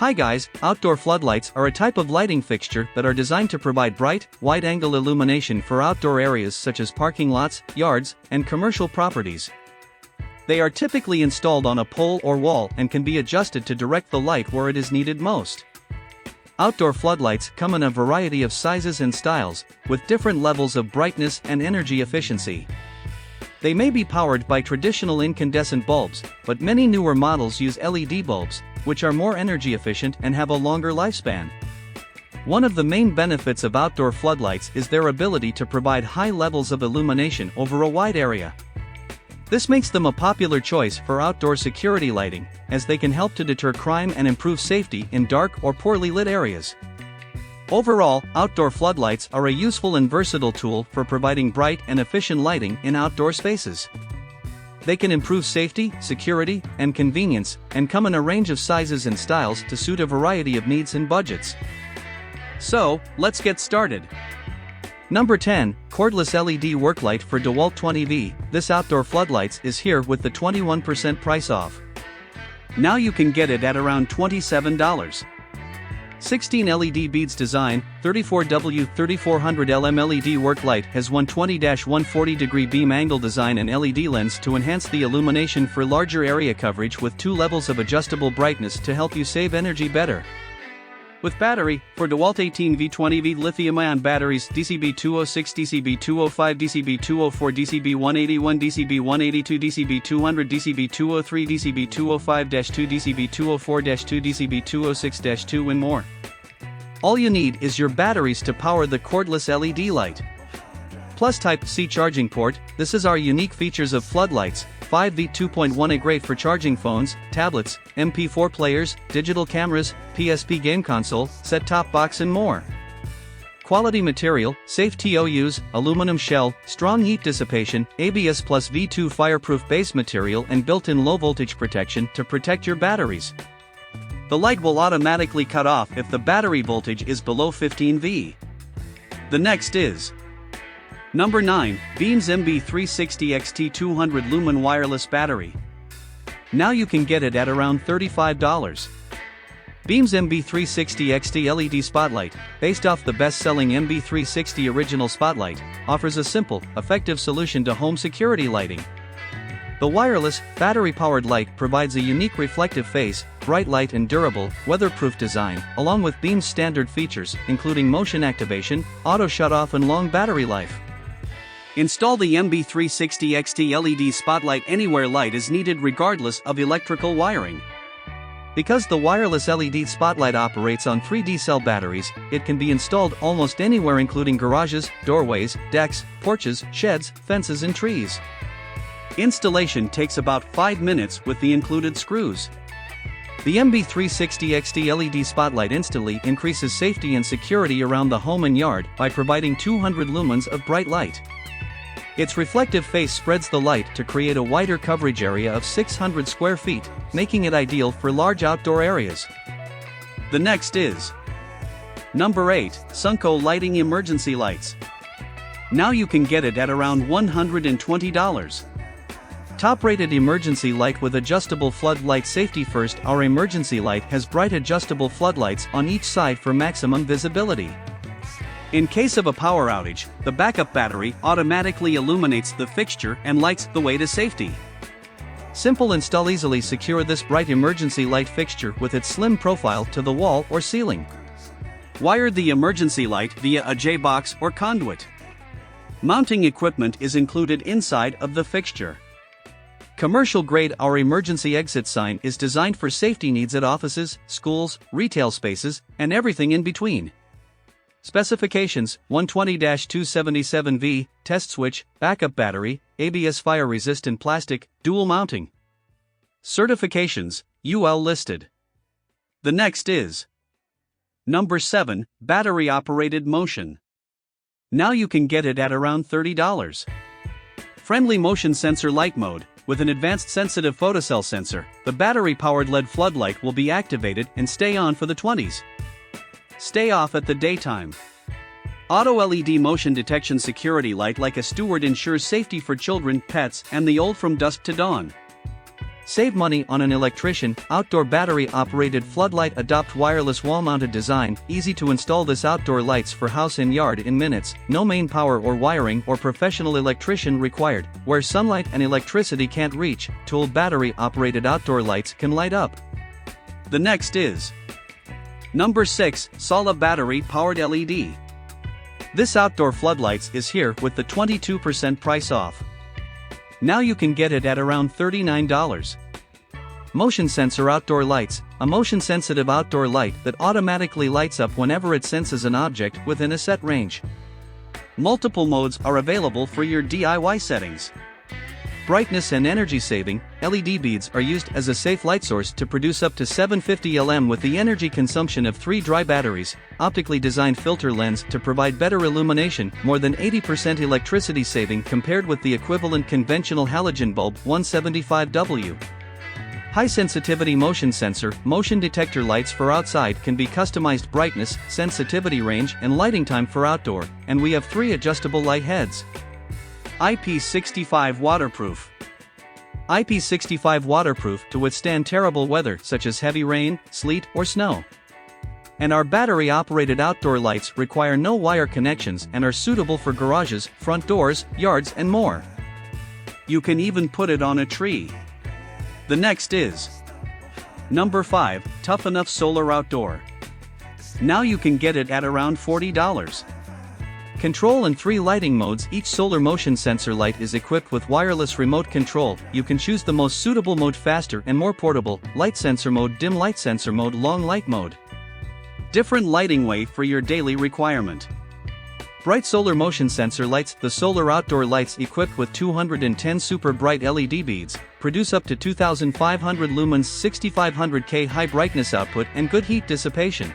Hi guys, outdoor floodlights are a type of lighting fixture that are designed to provide bright, wide-angle illumination for outdoor areas such as parking lots, yards, and commercial properties. They are typically installed on a pole or wall and can be adjusted to direct the light where it is needed most. Outdoor floodlights come in a variety of sizes and styles, with different levels of brightness and energy efficiency. They may be powered by traditional incandescent bulbs, but many newer models use LED bulbs, which are more energy efficient and have a longer lifespan. One of the main benefits of outdoor floodlights is their ability to provide high levels of illumination over a wide area. This makes them a popular choice for outdoor security lighting, as they can help to deter crime and improve safety in dark or poorly lit areas. Overall, outdoor floodlights are a useful and versatile tool for providing bright and efficient lighting in outdoor spaces. They can improve safety, security, and convenience, and come in a range of sizes and styles to suit a variety of needs and budgets. So, let's get started. Number 10, Cordless LED Work Light for DeWalt 20V. This outdoor floodlights is here with the 21% price off. Now you can get it at around $27. 16 LED beads design, 34W 3400 LM LED work light has 120-140 degree beam angle design and LED lens to enhance the illumination for larger area coverage with 2 levels of adjustable brightness to help you save energy better. With battery, for DeWalt 18V20V lithium-ion batteries, DCB206, DCB205, DCB204, DCB181, DCB182, DCB200, DCB203, DCB205-2, DCB204-2, DCB206-2 and more. All you need is your batteries to power the cordless LED light. Plus Type-C charging port. This is our unique features of floodlights. 5V 2.1A great for charging phones, tablets, MP4 players, digital cameras, PSP game console, set-top box and more. Quality material, safe TOUs, aluminum shell, strong heat dissipation, ABS plus V2 fireproof base material and built-in low-voltage protection to protect your batteries. The light will automatically cut off if the battery voltage is below 15V. The next is Number 9, Beamz Mb3000 XT200 Lumen Wireless Battery. Now you can get it at around $35. Beamz Mb3000 XT LED Spotlight, based off the best-selling MB360 original Spotlight, offers a simple, effective solution to home security lighting. The wireless, battery-powered light provides a unique reflective face, bright light and durable, weatherproof design, along with Beam's standard features, including motion activation, auto shut-off and long battery life. Install the Mb3000 XT LED Spotlight anywhere light is needed regardless of electrical wiring. Because the wireless LED Spotlight operates on 3D cell batteries, it can be installed almost anywhere including garages, doorways, decks, porches, sheds, fences and trees. Installation takes about 5 minutes with the included screws. The Mb3000 XT LED Spotlight instantly increases safety and security around the home and yard by providing 200 lumens of bright light. Its reflective face spreads the light to create a wider coverage area of 600 square feet, making it ideal for large outdoor areas. The next is Number 8, Sunco Lighting Emergency Lights. Now you can get it at around $120. Top-rated emergency light with adjustable floodlight safety. First, our emergency light has bright adjustable floodlights on each side for maximum visibility. In case of a power outage, the backup battery automatically illuminates the fixture and lights the way to safety. Simple install. Easily secure this bright emergency light fixture with its slim profile to the wall or ceiling. Wire the emergency light via a J-box or conduit. Mounting equipment is included inside of the fixture. Commercial grade. Our emergency exit sign is designed for safety needs at offices, schools, retail spaces, and everything in between. Specifications: 120-277V, test switch, backup battery, ABS fire-resistant plastic, dual mounting. Certifications, UL listed. The next is Number 7, Battery-Operated Motion. Now you can get it at around $30. Friendly Motion Sensor Light Mode. With an advanced sensitive photocell sensor, the battery-powered LED floodlight will be activated and stay on for the 20s. Stay off at the daytime. Auto LED motion detection security light like a steward ensures safety for children, pets, and the old from dusk to dawn. Save money on an electrician. Outdoor battery-operated floodlight. Adopt wireless wall-mounted design. Easy to install. This outdoor lights for house and yard in minutes. No main power or wiring or professional electrician required. Where sunlight and electricity can't reach, tool battery-operated outdoor lights can light up. The next is number 6, Solar battery-powered LED. This outdoor floodlights is here with the 22% price off. Now you can get it at around $39. Motion sensor outdoor lights, a motion-sensitive outdoor light that automatically lights up whenever it senses an object within a set range. Multiple modes are available for your DIY settings. Brightness and energy saving, LED beads are used as a safe light source to produce up to 750 lm with the energy consumption of 3 dry batteries. Optically designed filter lens to provide better illumination, more than 80% electricity saving compared with the equivalent conventional halogen bulb 175W. High sensitivity motion sensor, motion detector lights for outside can be customized brightness, sensitivity range and lighting time for outdoor, and we have 3 adjustable light heads. IP65 waterproof. IP65 waterproof to withstand terrible weather such as heavy rain, sleet, or snow. And our battery-operated outdoor lights require no wire connections and are suitable for garages, front doors, yards, and more. You can even put it on a tree. The next is number 5, Tough Enough Solar Outdoor. Now you can get it at around $40. Control in 3 lighting modes. Each solar motion sensor light is equipped with wireless remote control. You can choose the most suitable mode: faster and more portable, light sensor mode, dim light sensor mode, long light mode. Different lighting way for your daily requirement. Bright solar motion sensor lights. The solar outdoor lights equipped with 210 super bright LED beads produce up to 2500 lumens, 6500K high brightness output and good heat dissipation.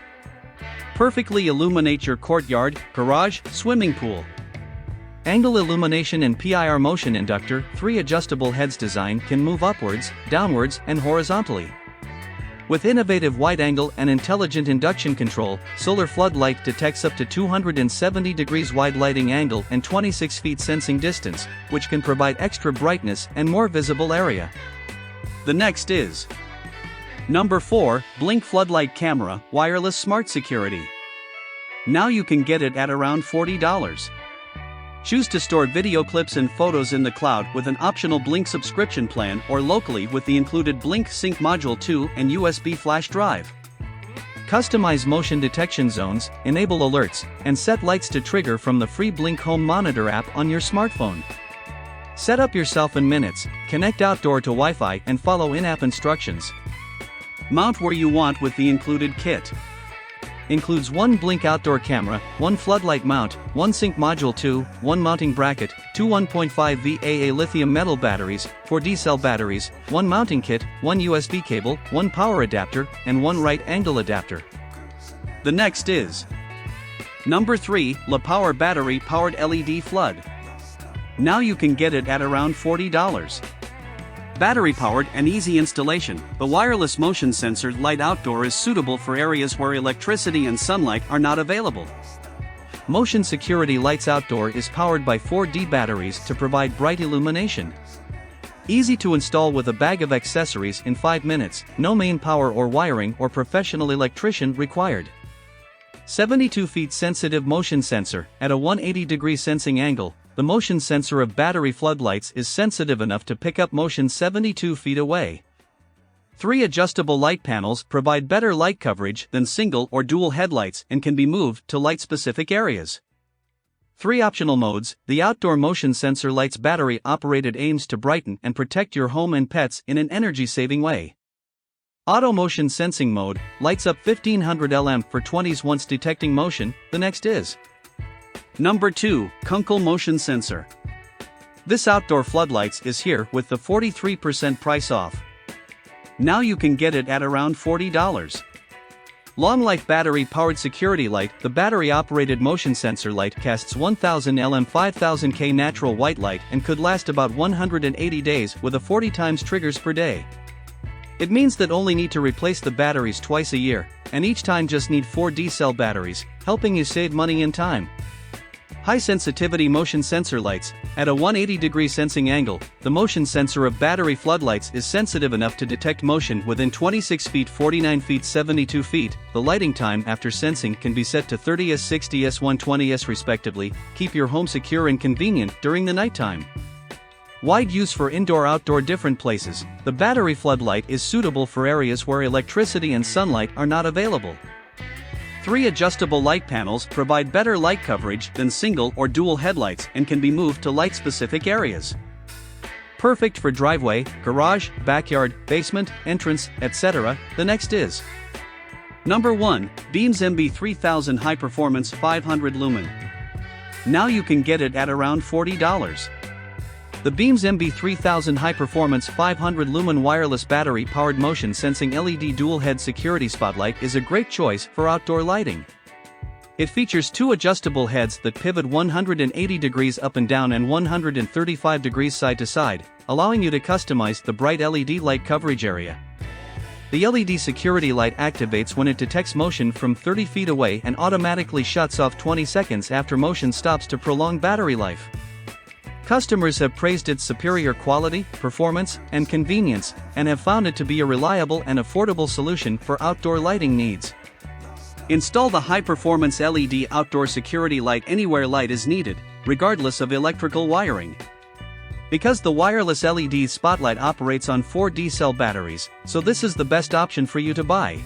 Perfectly illuminate your courtyard, garage, swimming pool. Angle illumination and PIR motion inductor. 3 adjustable heads design can move upwards, downwards, and horizontally. With innovative wide angle and intelligent induction control, solar floodlight detects up to 270 degrees wide lighting angle and 26 feet sensing distance, which can provide extra brightness and more visible area. The next is number 4, Blink Floodlight Camera, Wireless Smart Security. Now you can get it at around $40. Choose to store video clips and photos in the cloud with an optional Blink subscription plan or locally with the included Blink Sync Module 2 and USB flash drive. Customize motion detection zones, enable alerts, and set lights to trigger from the free Blink Home Monitor app on your smartphone. Set up yourself in minutes, connect outdoor to Wi-Fi and follow in-app instructions. Mount where you want with the included kit. Includes 1 Blink outdoor camera, 1 floodlight mount, 1 Sync Module 2, 1 mounting bracket, 2 1.5 VAA lithium metal batteries, 4 D-cell batteries, 1 mounting kit, 1 USB cable, 1 power adapter, and 1 right angle adapter. The next is number 3, La Power battery powered LED flood. Now you can get it at around $40. Battery-powered and easy installation, the wireless motion sensor light outdoor is suitable for areas where electricity and sunlight are not available. Motion security lights outdoor is powered by 4D batteries to provide bright illumination. Easy to install with a bag of accessories in 5 minutes, no main power or wiring or professional electrician required. 72 feet sensitive motion sensor, at a 180-degree sensing angle. The motion sensor of battery floodlights is sensitive enough to pick up motion 72 feet away. 3 adjustable light panels provide better light coverage than single or dual headlights and can be moved to light specific areas. 3 optional modes. The outdoor motion sensor lights battery operated aims to brighten and protect your home and pets in an energy-saving way. Auto motion sensing mode, lights up 1500 lm for 20s once detecting motion. The next is number 2, Kunkel motion sensor. This outdoor floodlights is here with the 43% price off. Now you can get it at around $40. Long life battery powered security light. The battery operated motion sensor light casts 1000 lm 5000K natural white light and could last about 180 days with a 40 times triggers per day. It means that only need to replace the batteries twice a year, and each time just need 4 D-cell batteries, helping you save money and time. High-sensitivity motion sensor lights. At a 180-degree sensing angle, the motion sensor of battery floodlights is sensitive enough to detect motion within 26 feet, 49 feet, 72 feet. The lighting time after sensing can be set to 30s, 60s, 120s respectively. Keep your home secure and convenient during the nighttime. Wide use for indoor-outdoor different places. The battery floodlight is suitable for areas where electricity and sunlight are not available. 3 adjustable light panels provide better light coverage than single or dual headlights and can be moved to light-specific areas. Perfect for driveway, garage, backyard, basement, entrance, etc. The next is Number 1. Beamz Mb3000 High Performance 500 Lumen. Now you can get it at around $40. The Beamz Mb3000 High Performance 500 Lumen Wireless Battery Powered Motion Sensing LED Dual Head Security Spotlight is a great choice for outdoor lighting. It features 2 adjustable heads that pivot 180 degrees up and down and 135 degrees side to side, allowing you to customize the bright LED light coverage area. The LED security light activates when it detects motion from 30 feet away and automatically shuts off 20 seconds after motion stops to prolong battery life. Customers have praised its superior quality, performance, and convenience, and have found it to be a reliable and affordable solution for outdoor lighting needs. Install the high-performance LED outdoor security light anywhere light is needed, regardless of electrical wiring. Because the wireless LED spotlight operates on 4D cell batteries, so this is the best option for you to buy.